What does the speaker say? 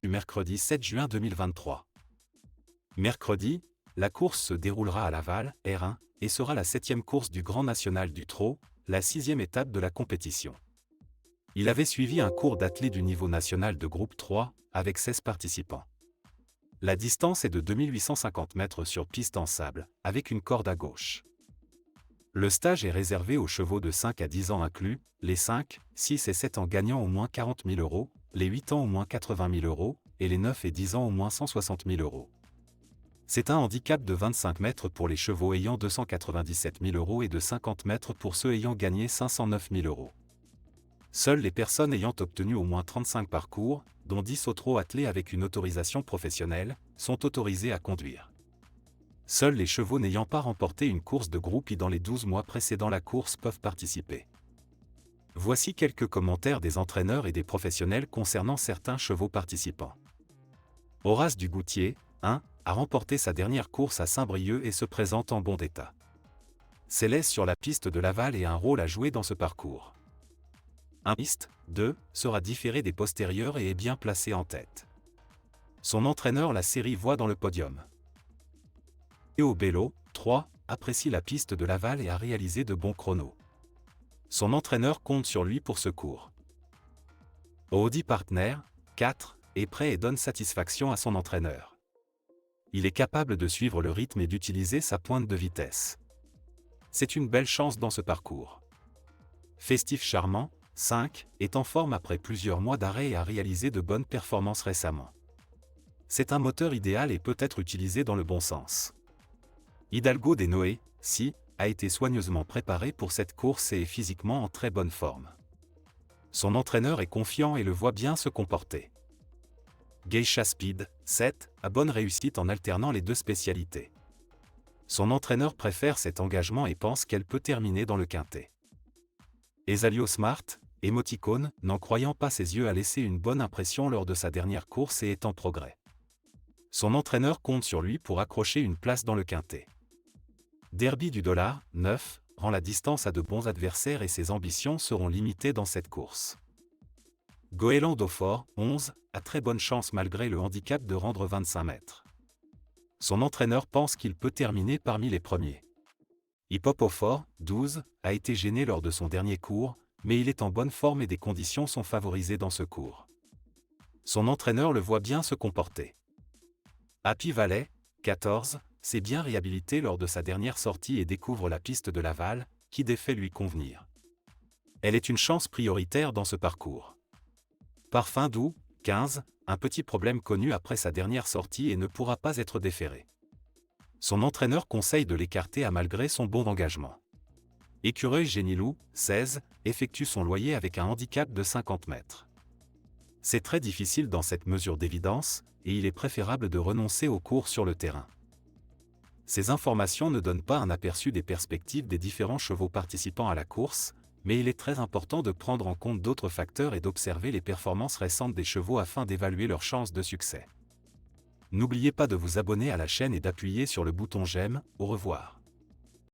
du mercredi 7 juin 2023. Mercredi, la course se déroulera à Laval, R1, et sera la 7e course du Grand National du Trot, la 6e étape de la compétition. Il avait suivi un cours d'athlée du niveau national de groupe 3, avec 16 participants. La distance est de 2850 mètres sur piste en sable, avec une corde à gauche. Le stage est réservé aux chevaux de 5 à 10 ans inclus, les 5, 6 et 7 ans gagnant au moins 40 000 €, les 8 ans au moins 80 000 €, et les 9 et 10 ans au moins 160 000 €. C'est un handicap de 25 mètres pour les chevaux ayant 297 000 € et de 50 mètres pour ceux ayant gagné 509 000 €. Seules les personnes ayant obtenu au moins 35 parcours, dont 10 au trot attelés avec une autorisation professionnelle, sont autorisées à conduire. Seuls les chevaux n'ayant pas remporté une course de groupe dans les 12 mois précédant la course peuvent participer. Voici quelques commentaires des entraîneurs et des professionnels concernant certains chevaux participants. Horace Dugoutier, 1, a remporté sa dernière course à Saint-Brieuc et se présente en bon état. Céleste sur la piste de Laval et a un rôle à jouer dans ce parcours. Un piste, 2, sera différé des postérieurs et est bien placé en tête. Son entraîneur la série voit dans le podium. Théo Bello, 3, apprécie la piste de Laval et a réalisé de bons chronos. Son entraîneur compte sur lui pour ce cours. Audi Partner, 4, est prêt et donne satisfaction à son entraîneur. Il est capable de suivre le rythme et d'utiliser sa pointe de vitesse. C'est une belle chance dans ce parcours. Festif Charmant, 5, est en forme après plusieurs mois d'arrêt et a réalisé de bonnes performances récemment. C'est un moteur idéal et peut être utilisé dans le bon sens. Hidalgo des Noé, 6, a été soigneusement préparé pour cette course et est physiquement en très bonne forme. Son entraîneur est confiant et le voit bien se comporter. Geisha Speed, 7, a bonne réussite en alternant les deux spécialités. Son entraîneur préfère cet engagement et pense qu'elle peut terminer dans le quintet. Esalio Smart, émoticône, n'en croyant pas ses yeux, a laissé une bonne impression lors de sa dernière course et est en progrès. Son entraîneur compte sur lui pour accrocher une place dans le quintet. Derby du Dollar, 9, rend la distance à de bons adversaires et ses ambitions seront limitées dans cette course. Goéland Daufort, 11, a très bonne chance malgré le handicap de rendre 25 mètres. Son entraîneur pense qu'il peut terminer parmi les premiers. Hip Hop au Fort, 12, a été gêné lors de son dernier cours, mais il est en bonne forme et des conditions sont favorisées dans ce cours. Son entraîneur le voit bien se comporter. Happy Valley, 14, s'est bien réhabilité lors de sa dernière sortie et découvre la piste de Laval, qui défait lui convenir. Elle est une chance prioritaire dans ce parcours. Parfum Doux, 15, un petit problème connu après sa dernière sortie et ne pourra pas être déféré. Son entraîneur conseille de l'écarter malgré son bon engagement. Écureuil Génilou, 16, effectue son loyer avec un handicap de 50 mètres. C'est très difficile dans cette mesure d'évidence, et il est préférable de renoncer aux cours sur le terrain. Ces informations ne donnent pas un aperçu des perspectives des différents chevaux participant à la course, mais il est très important de prendre en compte d'autres facteurs et d'observer les performances récentes des chevaux afin d'évaluer leurs chances de succès. N'oubliez pas de vous abonner à la chaîne et d'appuyer sur le bouton j'aime. Au revoir.